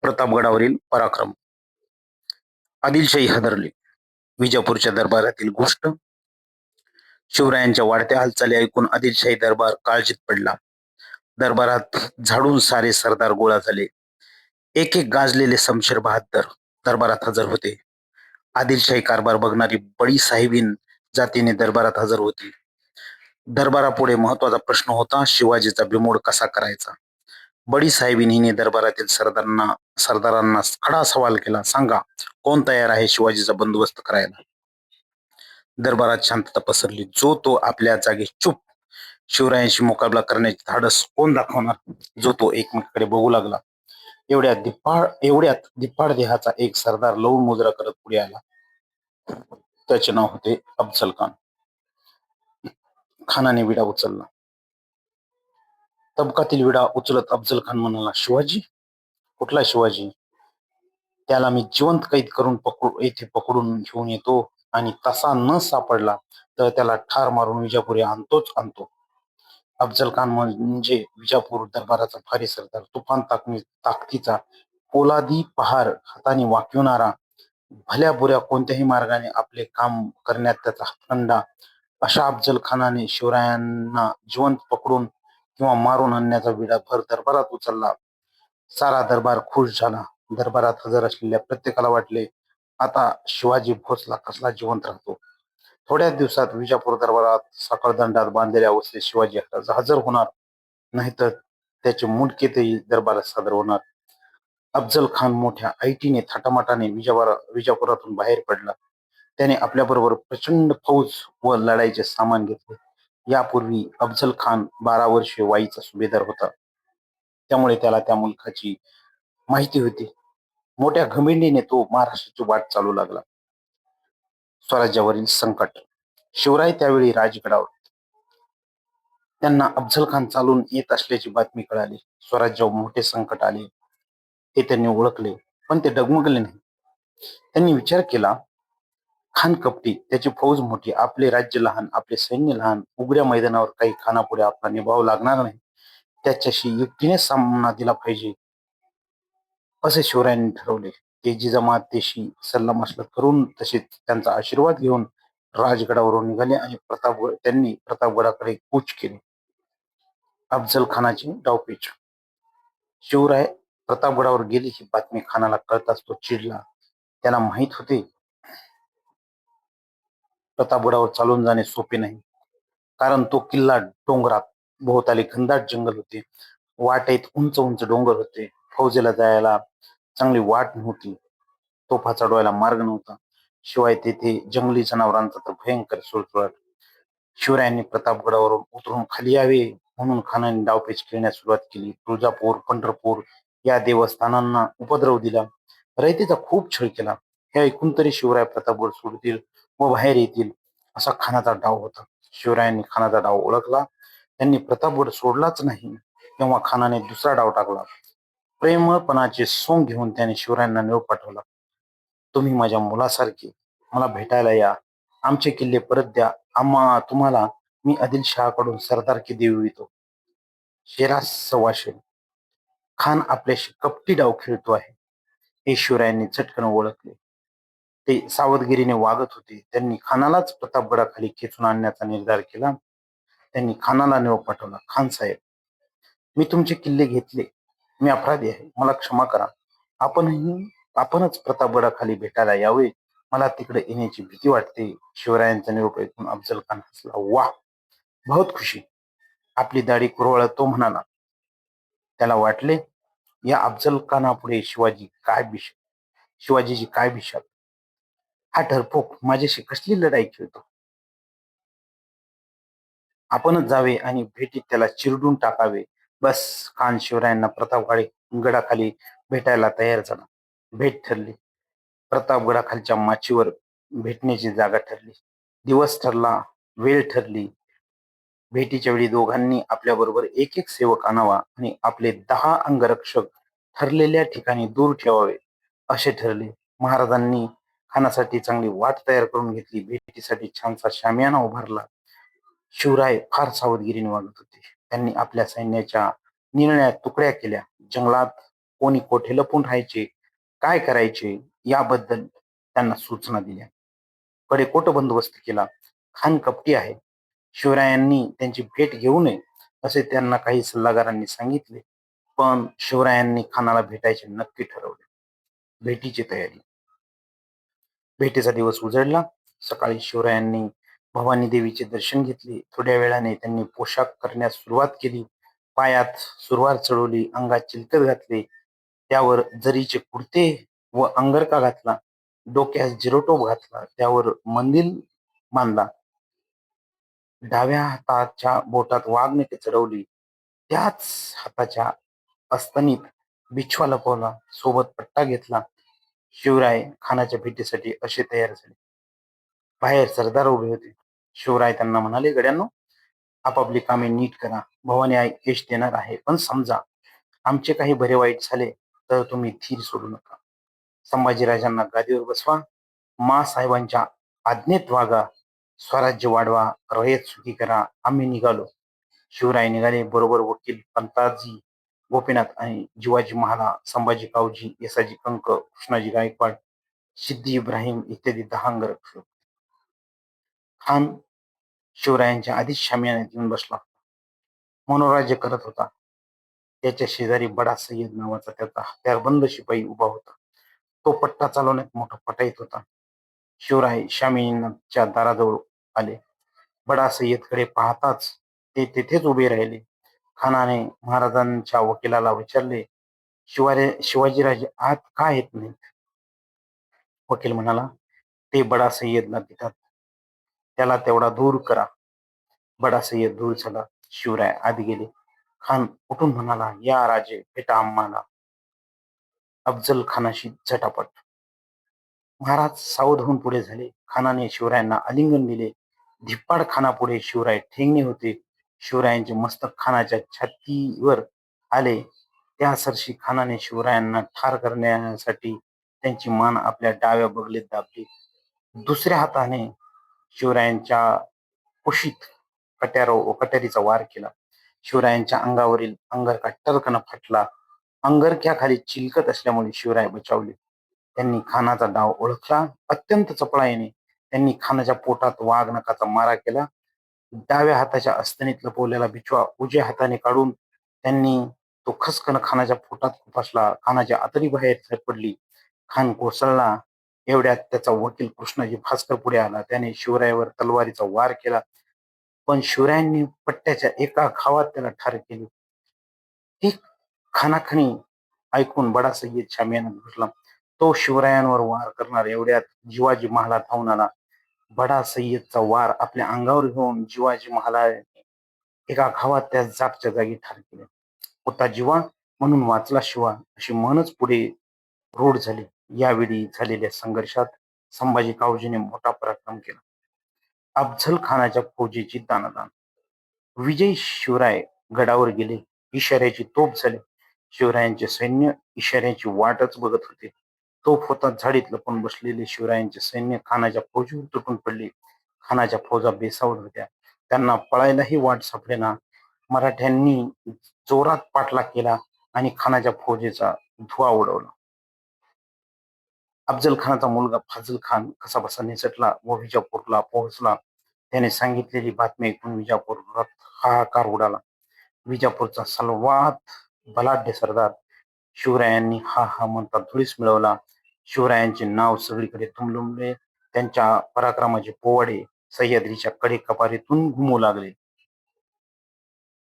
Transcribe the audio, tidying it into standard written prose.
प्रतापगडावरील पराक्रम. आदिलशाही हादरली. विजापूरच्या दरबारातील गोष्ट. शिवरायांच्या वाढत्या हालचाली ऐकून आदिलशाही दरबार काळजीत पडला. दरबारात झाडून सारे सरदार गोळा झाले. एक एक गाजलेले शमशेर बहाद्दर दरबारात हजर होते. आदिलशाही कारभार बघणारी बडी साहेबीन जातीने दरबारात हजर होती. दरबारापुढे महत्वाचा प्रश्न होता, शिवाजीचा बिमोड कसा करायचा. बडी साहेबिनीने दरबारातील सरदारांना खडा सवाल केला. सांगा, कोण तयार आहे शिवाजीचा बंदोबस्त करायला. दरबारात शांतता पसरली. जो तो आपल्या जागी चूप. शिवरायांशी मुकाबला करण्याचे धाडस कोण दाखवणार. जो तो एकमेकाकडे बघू लागला. एवढ्यात दिप्पाड देहाचा एक सरदार लवून मुजरा करत पुढे आला. त्याचे नाव होते अफजल खान. खानाने विडा उचलला. तबकातील विडा उचलत अफजल खान म्हणाला, शिवाजी? कुठला शिवाजी? त्याला मी जिवंत कैद करून येथे पकडून घेऊन येतो आणि तसा न सापडला तर त्याला ठार मारून विजापुरी आणतो. अफजल खान म्हणजे विजापूर दरबाराचा भारी सरदार, तुफान ताकदीचा, पोलादी पहार हाताने वाकविणारा, भल्या बुऱ्या कोणत्याही मार्गाने आपले काम करण्यात त्याचा हातखंडा. अशा अफजल खानाने शिवरायांना जिवंत पकडून किंवा मारून आणण्याचा विडा भर दरबारात उचलला. सारा दरबार खुश झाला. दरबारात हजर असलेल्या प्रत्येकाला वाटले, आता शिवाजी भोसला कसला जिवंत राहतो. थोड्याच दिवसात विजापूर दरबारात साखळदंडात बांधलेल्या अवस्थेत शिवाजी हजर होणार, नाहीतर त्याचे मुंडकेतही दरबारात सादर होणार. अफजल खान मोठ्या ऐटीने थाटामाटाने विजापुरातून बाहेर पडला. त्याने आपल्याबरोबर प्रचंड फौज व लढाईचे सामान घेतले. यापूर्वी अफजल खान 12 वर्षे वाईचा सुभेदार होता, त्यामुळे त्याला त्या मुलखाची माहिती होती. मोठ्या घमेंडीने तो महाराष्ट्राची वाट चालू लागला. स्वराज्यावरील संकट. शिवराय त्यावेळी राजगडावर. त्यांना अफजल खान चालून येत असल्याची बातमी कळाली. स्वराज्यावर मोठे संकट आले हे त्यांनी ओळखले, पण ते डगमगले नाही. त्यांनी विचार केला, खान कपटी, त्याची फौज मोठी, आपले राज्य लहान, आपले सैन्य लहान, उघड्या मैदानावर काही खानापुढे आपला निभाव लागणार नाही. त्याच्याशी एकटीने सामना दिला पाहिजे असे शिवरायांनी ठरवले. ते जिजामातेशी सल्लामसलत करून तसेच त्यांचा आशीर्वाद घेऊन राजगडावरून निघाले आणि त्यांनी प्रतापगडाकडे कूच केले. अफजल खानाची डावपेच. शिवराय प्रतापगडावर गेले ही बातमी खानाला कळताच तो चिडला. त्याला माहित होते प्रतापगडावर चालून जाणे सोपे नाही, कारण तो किल्ला डोंगरात, भोवताली घनदाट जंगल होते, वाटेत उंच उंच डोंगर होते. फौजेला जायला चांगली वाट नव्हती, तोफा चढवायला मार्ग नव्हता. शिवाय तेथे जंगली जनावरांचा तर भयंकर सुळसुळाट. शिवरायांनी प्रतापगडावरून उतरून खाली यावे म्हणून खानाने डावपेच खेळण्यास सुरुवात केली. तुळजापूर, पंढरपूर या देवस्थानांना उपद्रव दिला. रयतेचा खूप छळ केला. हे ऐकून तरी शिवराय प्रतापगड सोडतील व बाहेर येतील असा खानाचा डाव होता. शिवरायांनी खानाचा डाव ओळखला. त्यांनी प्रतापगड सोडलाच नाही तेव्हा खानाने दुसरा डाव टाकला. प्रेमळपणाचे सोंग घेऊन त्याने शिवरायांना निरोप पाठवला. तुम्ही माझ्या मुलासारखे मला भेटायला या. आमचे किल्ले परत द्या. तुम्हाला मी आदिलशहाकडून सरदारकी देवितो. शेरास सवाशेन. खान आपल्याशी कपटी डाव खेळतो आहे हे शिवरायांनी झटकन ओळखले. ते सावधगिरीने वागत होते. त्यांनी खानालाच प्रतापगडाखाली खेचून आणण्याचा निर्धार केला. त्यांनी खानाला निरोप पाठवला. खान साहेब, मी तुमचे किल्ले घेतले. मी अपराधी आहे. मला क्षमा करा. आपणच प्रतापगडाखाली भेटायला यावे. मला तिकडे येण्याची भीती वाटते. शिवरायांचा निरोप ऐकून अफजल खान हसला. वाह, बहुत खुशी. आपली दाढी कुरवळत तो म्हणाला. त्याला वाटले, या अफजल खानापुढे शिवाजीची काय भिशाल. हा ठरपोक माझ्याशी कसली लढाई खेळतो. आपणच जावे आणि भेटीत त्याला चिरडून टाकावे. बस. खान शिवरायांना प्रतापगडाखाली भेटायला तयार झाला. भेट ठरली. प्रतापगडाखालच्या माचीवर भेटण्याची जागा ठरली. दिवस ठरला, वेळ ठरली. भेटीच्या वेळी दोघांनी आपल्याबरोबर एक एक सेवक आणावा आणि आपले 10 अंगरक्षक ठरलेल्या ठिकाणी दूर ठेवावे असे ठरले. महाराजांनी खानासाठी चांगली वाट तयार करून घेतली. भेटीसाठी छानसा शामियाना उभारला. शिवराय फार सावधगिरीने वागत होते. त्यांनी आपल्या सैन्याच्या निरनिळ्या तुकड्या केल्या. जंगलात कोणी कोठे लपून राहायचे, काय करायचे याबद्दल त्यांना सूचना दिल्या. कडेकोट बंदोबस्त केला. खान कपटी आहे. शिवरायांनी त्यांची भेट घेऊ नये असे त्यांना काही सल्लागारांनी सांगितले. पण शिवरायांनी खानाला भेटायचे नक्की ठरवले. भेटीची तयारी. भेटीचा दिवस उजडला. सकाळी शिवरायांनी भवानी देवीचे दर्शन घेतले. थोड्या वेळाने त्यांनी पोशाख करण्यास सुरुवात केली. पायात सुरवार चढवली, अंगात चिलखत घातले, त्यावर जरीचे कुर्ते व अंगरखा घातला, डोक्यास जिरोटोप घातला, त्यावर मंदिल बांधला, डाव्या हाताच्या बोटात वाघनखे चढवली, त्याच हाताच्या अस्तनीत बिछवा लपवला, सोबत पट्टा घेतला. शिवराय खानाच्या भेटीसाठी असे तयार झाले. बाहेर सरदार उभे होते. शिवराय त्यांना म्हणाले, गड्यांनो, आपापली कामे नीट करा. भवानी आई यश देणार आहे, पण समजा आमचे काही बरे वाईट झाले तर तुम्ही धीर सोडू नका. संभाजीराजांना गादीवर बसवा, साहेबांच्या आज्ञेत वागा, स्वराज्य वाढवा, रयत सुखी करा. आम्ही निघालो. शिवराय निघाले. बरोबर वकील पंताजी गोपीनाथ आणि जिवाजी महाला, संभाजी कावजी, येसाजी कंक, कृष्णाजी गायकवाड, सिद्धी इब्राहिम इत्यादी 10 अंगरक्षक. खान शिवरायांच्या आधीच शामियान्यात येऊन बसला. मनोराज्य करत होता. त्याच्या शेजारी बडा सय्यद नावाचा त्याचा हत्यारबंद शिपाई उभा होता. तो पट्टा चालवण्यात मोठा पटाईत होता. शिवराय शामियानाच्या दाराजवळ आले. बडा सय्यदकडे पाहताच ते तेथेच उभे राहिले. खानाने महाराजांच्या वकिलाला विचारले, शिवाजीराजे आत का येत नाहीत? वकील म्हणाला, ते बडा सय्यदला देतात, त्याला तेवढा दूर करा. बडा सय्यद दूर झाला. शिवराय आत गेले. खान उठून म्हणाला, या राजे, भेटा आम्हाला. अफजल खानाशी झटापट. महाराज सावध होऊन पुढे झाले. खानाने शिवरायांना आलिंगन दिले. धिप्पाड खानापुढे शिवराय ठेंगणे होते. शिवरायांचे मस्तक खानाच्या छातीवर आले. त्या सरशी खानाने शिवरायांना ठार करण्यासाठी त्यांची मान आपल्या डाव्या बगलीत दाबली. दुसऱ्या हाताने शिवरायांच्या कुशीत कट्यारीचा वार केला. शिवरायांच्या अंगावरील अंगरखा टरकन फाटला. अंगरख्याखाली चिलकत असल्यामुळे शिवराय बचावले. त्यांनी खानाचा डाव ओळखला. अत्यंत चपळाईने त्यांनी खानाच्या पोटात वाघ नखाचा मारा केला. डाव्या हाताच्या अस्तनीत लपवलेला बिछवा उजव्या हाताने काढून त्यांनी तो खसकन खानाच्या पोटात खुपसला. खानाच्या आतडी बाहेर पडली. खान कोसळला. एवढ्यात त्याचा वकील कृष्णाजी भास्कर पुढे आला. त्याने शिवरायावर तलवारीचा वार केला, पण शिवरायांनी पट्ट्याच्या एका घावात त्याला ठार केले. ती खानाखणी ऐकून बडा सय्यद शामियानात घुसला. तो शिवरायांवर वार करणार एवढ्यात जिवाजी महालात धावून आला. बडा सय्यदचा वार आपल्या अंगावर घेऊन जिवाजी महालाने एका घावात त्या जागच्या जागी ठार केले. होता जीवा म्हणून वाचला शिवा, अशी म्हणच पुढे रूढ झाली. यावेळी झालेल्या संघर्षात संभाजी कावजीने मोठा पराक्रम केला. अफझल खानाच्या फौजेची दानादान. विजयी शिवराय गडावर गेले. इशाऱ्याची तोफ झाली. शिवरायांचे सैन्य इशाऱ्याची वाटच बघत होते. तोफ होता झाडीत लपून बसलेले शिवरायांचे सैन्य खानाच्या फौजीवर तुटून पडले. खानाच्या फौजा बेसावत होत्या. त्यांना पळायलाही वाट सापडेना. मराठ्यांनी जोरात पाठलाग केला आणि खानाच्या फौजेचा धुवा उडवला. अफजल खानाचा मुलगा फाझल खान कसाबसा निसटला व विजापूरला पोहोचला. त्याने सांगितलेली बातमी ऐकून विजापुरात हाहाकार उडाला. विजापूरचा सर्वात बलाढ्य सरदार शिवरायांनी हा हा म्हणता धुळीस मिळवला. शिवरायांचे नाव सगळीकडे दुमदुमले. त्यांच्या पराक्रमाचे पोवाडे सह्याद्रीच्या कडे कपारीतून घुमू लागले.